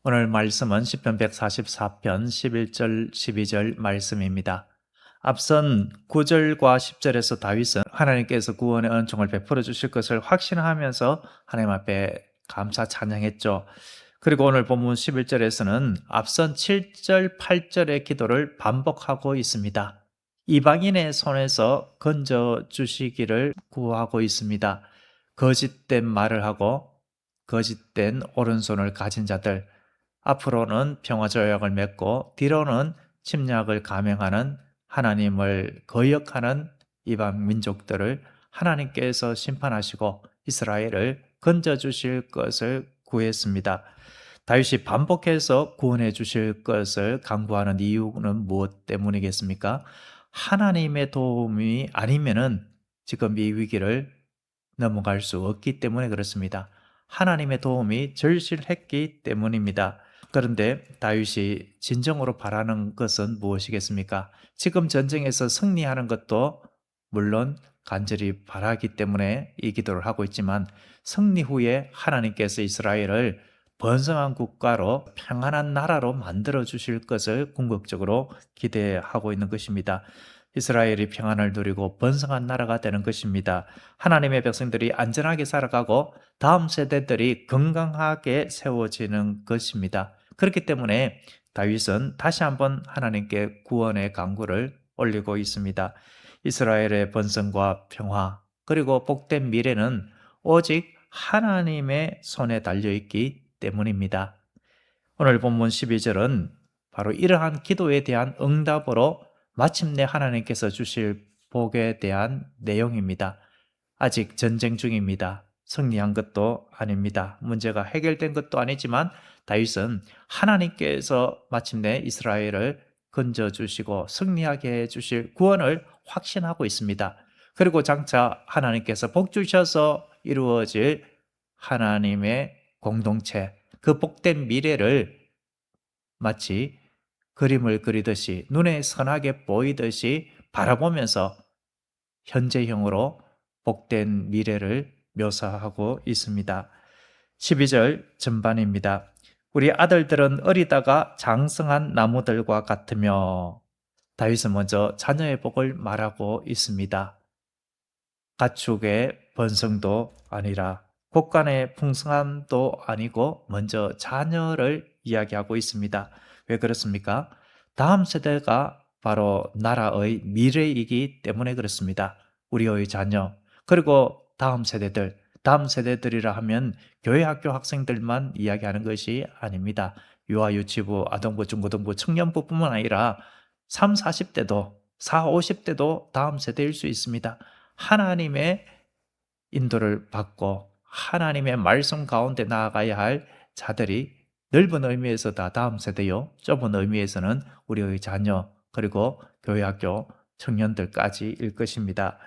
오늘 말씀은 시편 144편 11절 12절 말씀입니다. 앞선 9절과 10절에서 다윗은 하나님께서 구원의 은총을 베풀어 주실 것을 확신하면서 하나님 앞에 감사 찬양했죠. 그리고 오늘 본문 11절에서는 앞선 7절 8절의 기도를 반복하고 있습니다. 이방인의 손에서 건져 주시기를 구하고 있습니다. 거짓된 말을 하고 거짓된 오른손을 가진 자들, 앞으로는 평화조약을 맺고 뒤로는 침략을 감행하는 하나님을 거역하는 이방 민족들을 하나님께서 심판하시고 이스라엘을 건져주실 것을 구했습니다. 다윗이 반복해서 구원해 주실 것을 강구하는 이유는 무엇 때문이겠습니까? 하나님의 도움이 아니면은 지금 이 위기를 넘어갈 수 없기 때문에 그렇습니다. 하나님의 도움이 절실했기 때문입니다. 그런데 다윗이 진정으로 바라는 것은 무엇이겠습니까? 지금 전쟁에서 승리하는 것도 물론 간절히 바라기 때문에 이 기도를 하고 있지만 승리 후에 하나님께서 이스라엘을 번성한 국가로 평안한 나라로 만들어 주실 것을 궁극적으로 기대하고 있는 것입니다. 이스라엘이 평안을 누리고 번성한 나라가 되는 것입니다. 하나님의 백성들이 안전하게 살아가고 다음 세대들이 건강하게 세워지는 것입니다. 그렇기 때문에 다윗은 다시 한번 하나님께 구원의 간구를 올리고 있습니다. 이스라엘의 번성과 평화 그리고 복된 미래는 오직 하나님의 손에 달려있기 때문입니다. 오늘 본문 12절은 바로 이러한 기도에 대한 응답으로 마침내 하나님께서 주실 복에 대한 내용입니다. 아직 전쟁 중입니다. 승리한 것도 아닙니다. 문제가 해결된 것도 아니지만 다윗은 하나님께서 마침내 이스라엘을 건져주시고 승리하게 해주실 구원을 확신하고 있습니다. 그리고 장차 하나님께서 복 주셔서 이루어질 하나님의 공동체, 그 복된 미래를 마치 그림을 그리듯이 눈에 선하게 보이듯이 바라보면서 현재형으로 복된 미래를 묘사하고 있습니다. 12절 전반입니다. 우리 아들들은 어리다가 장성한 나무들과 같으며, 다윗은 먼저 자녀의 복을 말하고 있습니다. 가축의 번성도 아니라 곳간의 풍성함도 아니고 먼저 자녀를 이야기하고 있습니다. 왜 그렇습니까? 다음 세대가 바로 나라의 미래이기 때문에 그렇습니다. 우리의 자녀, 그리고 다음 세대들이라 하면 교회 학교 학생들만 이야기하는 것이 아닙니다. 유아, 유치부, 아동부, 중고등부, 청년부뿐만 아니라 3, 40대도 4, 50대도 다음 세대일 수 있습니다. 하나님의 인도를 받고 하나님의 말씀 가운데 나아가야 할 자들이 넓은 의미에서 다 다음 세대요, 좁은 의미에서는 우리의 자녀 그리고 교회 학교 청년들까지일 것입니다.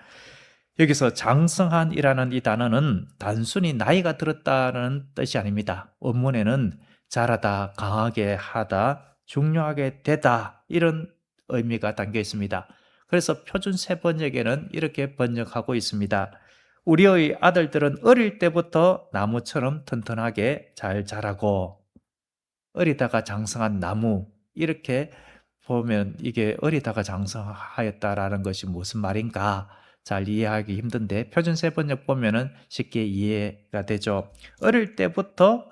여기서 장성한이라는 이 단어는 단순히 나이가 들었다는 뜻이 아닙니다. 원문에는 자라다, 강하게 하다, 중요하게 되다 이런 의미가 담겨 있습니다. 그래서 표준 세 번역에는 이렇게 번역하고 있습니다. 우리의 아들들은 어릴 때부터 나무처럼 튼튼하게 잘 자라고, 어리다가 장성한 나무, 이렇게 보면 이게 어리다가 장성하였다라는 것이 무슨 말인가 잘 이해하기 힘든데 표준 세 번역 보면은 쉽게 이해가 되죠. 어릴 때부터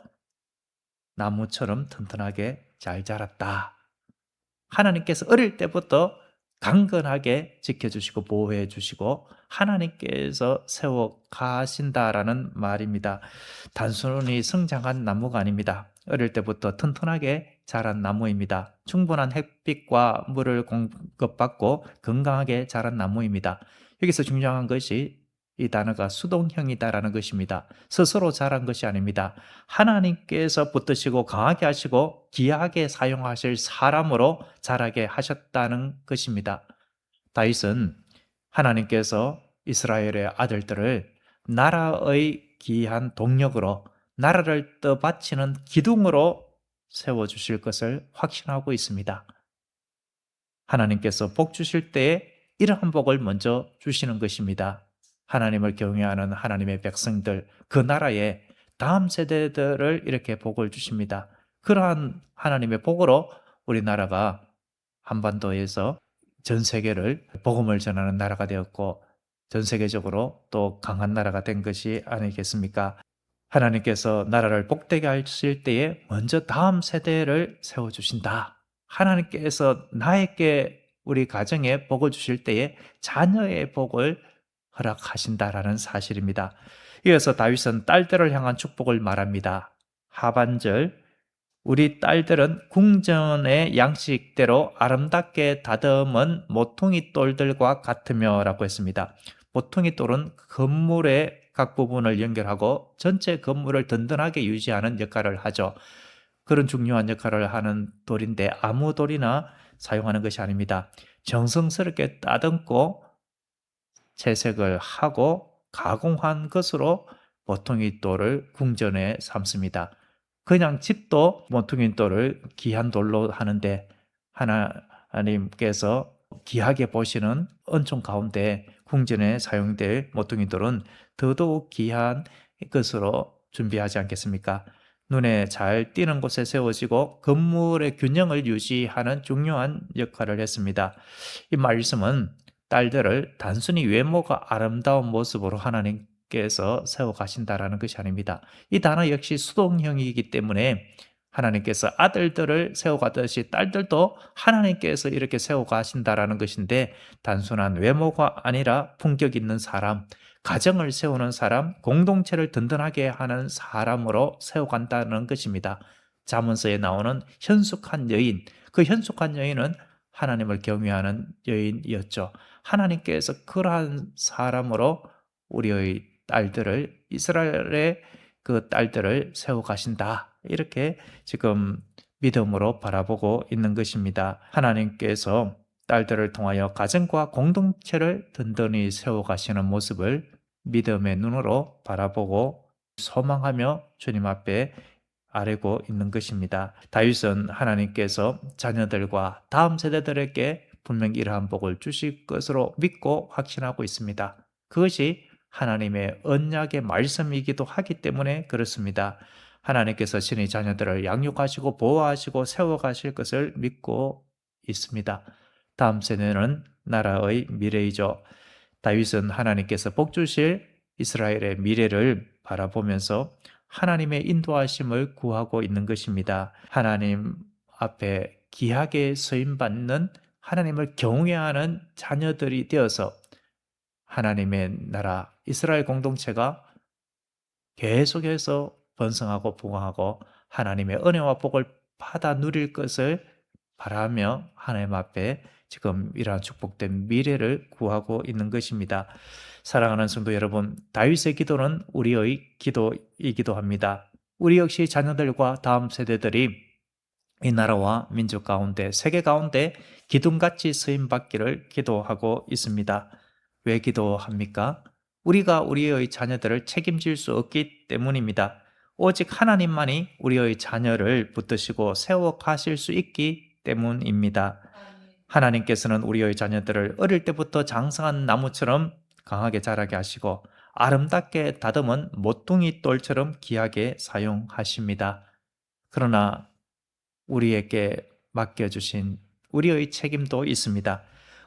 나무처럼 튼튼하게 잘 자랐다. 하나님께서 어릴 때부터 강건하게 지켜주시고 보호해 주시고 하나님께서 세워 가신다라는 말입니다. 단순히 성장한 나무가 아닙니다. 어릴 때부터 튼튼하게 자란 나무입니다. 충분한 햇빛과 물을 공급받고 건강하게 자란 나무입니다. 여기서 중요한 것이 이 단어가 수동형이다라는 것입니다. 스스로 자란 것이 아닙니다. 하나님께서 붙드시고 강하게 하시고 귀하게 사용하실 사람으로 자라게 하셨다는 것입니다. 다윗은 하나님께서 이스라엘의 아들들을 나라의 귀한 동력으로, 나라를 떠받치는 기둥으로 세워주실 것을 확신하고 있습니다. 하나님께서 복 주실 때에 이러한 복을 먼저 주시는 것입니다. 하나님을 경외하는 하나님의 백성들, 그 나라에 다음 세대들을 이렇게 복을 주십니다. 그러한 하나님의 복으로 우리나라가 한반도에서 전 세계를 복음을 전하는 나라가 되었고 전 세계적으로 또 강한 나라가 된 것이 아니겠습니까? 하나님께서 나라를 복되게 하실 때에 먼저 다음 세대를 세워주신다. 하나님께서 나에게 우리 가정에 복을 주실 때에 자녀의 복을 허락하신다라는 사실입니다. 이어서 다윗은 딸들을 향한 축복을 말합니다. 하반절, 우리 딸들은 궁전의 양식대로 아름답게 다듬은 모퉁이 돌들과 같으며 라고 했습니다. 모퉁이 돌은 건물의 각 부분을 연결하고 전체 건물을 든든하게 유지하는 역할을 하죠. 그런 중요한 역할을 하는 돌인데 아무 돌이나 사용하는 것이 아닙니다. 정성스럽게 따듬고 채색을 하고 가공한 것으로 모퉁이 돌을 궁전에 삼습니다. 그냥 집도 모퉁이 돌을 귀한 돌로 하는데 하나님께서 귀하게 보시는 은총 가운데 궁전에 사용될 모퉁이 돌은 더더욱 귀한 것으로 준비하지 않겠습니까? 눈에 잘 띄는 곳에 세워지고 건물의 균형을 유지하는 중요한 역할을 했습니다. 이 말씀은 딸들을 단순히 외모가 아름다운 모습으로 하나님께서 세워가신다라는 것이 아닙니다. 이 단어 역시 수동형이기 때문에 하나님께서 아들들을 세워가듯이 딸들도 하나님께서 이렇게 세워가신다라는 것인데 단순한 외모가 아니라 품격 있는 사람, 가정을 세우는 사람, 공동체를 든든하게 하는 사람으로 세워간다는 것입니다. 잠언서에 나오는 현숙한 여인, 그 현숙한 여인은 하나님을 경외하는 여인이었죠. 하나님께서 그러한 사람으로 우리의 딸들을, 이스라엘의 그 딸들을 세워가신다. 이렇게 지금 믿음으로 바라보고 있는 것입니다. 하나님께서 딸들을 통하여 가정과 공동체를 든든히 세워가시는 모습을 믿음의 눈으로 바라보고 소망하며 주님 앞에 아뢰고 있는 것입니다. 다윗은 하나님께서 자녀들과 다음 세대들에게 분명히 이러한 복을 주실 것으로 믿고 확신하고 있습니다. 그것이 하나님의 언약의 말씀이기도 하기 때문에 그렇습니다. 하나님께서 신의 자녀들을 양육하시고 보호하시고 세워가실 것을 믿고 있습니다. 다음 세대는 나라의 미래이죠. 다윗은 하나님께서 복 주실 이스라엘의 미래를 바라보면서 하나님의 인도하심을 구하고 있는 것입니다. 하나님 앞에 귀하게 쓰임받는 하나님을 경외하는 자녀들이 되어서 하나님의 나라 이스라엘 공동체가 계속해서 번성하고 부흥하고 하나님의 은혜와 복을 받아 누릴 것을 바라며 하나님 앞에 지금 이러한 축복된 미래를 구하고 있는 것입니다. 사랑하는 성도 여러분, 다윗의 기도는 우리의 기도이기도 합니다. 우리 역시 자녀들과 다음 세대들이 이 나라와 민족 가운데, 세계 가운데 기둥같이 쓰임받기를 기도하고 있습니다. 왜 기도합니까? 우리가 우리의 자녀들을 책임질 수 없기 때문입니다. 오직 하나님만이 우리의 자녀를 붙드시고 세워 가실 수 있기 때문입니다. 하나님께서는 우리의 자녀들을 어릴 때부터 장성한 나무처럼 강하게 자라게 하시고 아름답게 다듬은 모퉁이 돌처럼 귀하게 사용하십니다. 그러나 우리에게 맡겨주신 우리의 책임도 있습니다.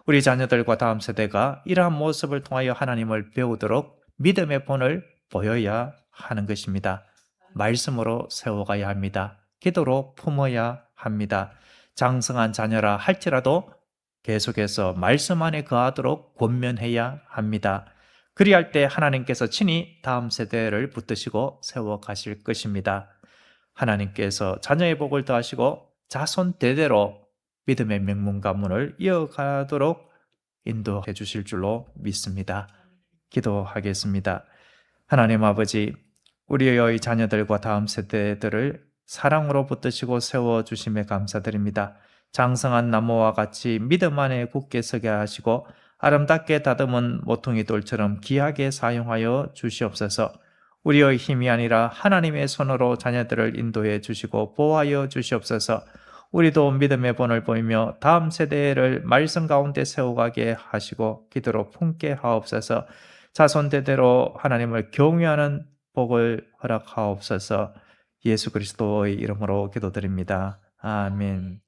우리 자녀들과 다음 세대가 이러한 모습을 통하여 하나님을 배우도록 믿음의 본을 보여야 하는 것입니다. 말씀으로 세워가야 합니다. 기도로 품어야 합니다. 장성한 자녀라 할지라도 계속해서 말씀 안에 거하도록 권면해야 합니다. 그리할 때 하나님께서 친히 다음 세대를 붙드시고 세워 가실 것입니다. 하나님께서 자녀의 복을 더하시고 자손 대대로 믿음의 명문 가문을 이어가도록 인도해 주실 줄로 믿습니다. 기도하겠습니다. 하나님 아버지, 우리의 자녀들과 다음 세대들을 사랑으로 붙드시고 세워주심에 감사드립니다. 장성한 나무와 같이 믿음 안에 굳게 서게 하시고 아름답게 다듬은 모퉁이 돌처럼 귀하게 사용하여 주시옵소서. 우리의 힘이 아니라 하나님의 손으로 자녀들을 인도해 주시고 보호하여 주시옵소서. 우리도 믿음의 본을 보이며 다음 세대를 말씀 가운데 세워가게 하시고 기도로 품게 하옵소서. 자손 대대로 하나님을 경외하는 복을 허락하옵소서. 예수 그리스도의 이름으로 기도드립니다. 아멘.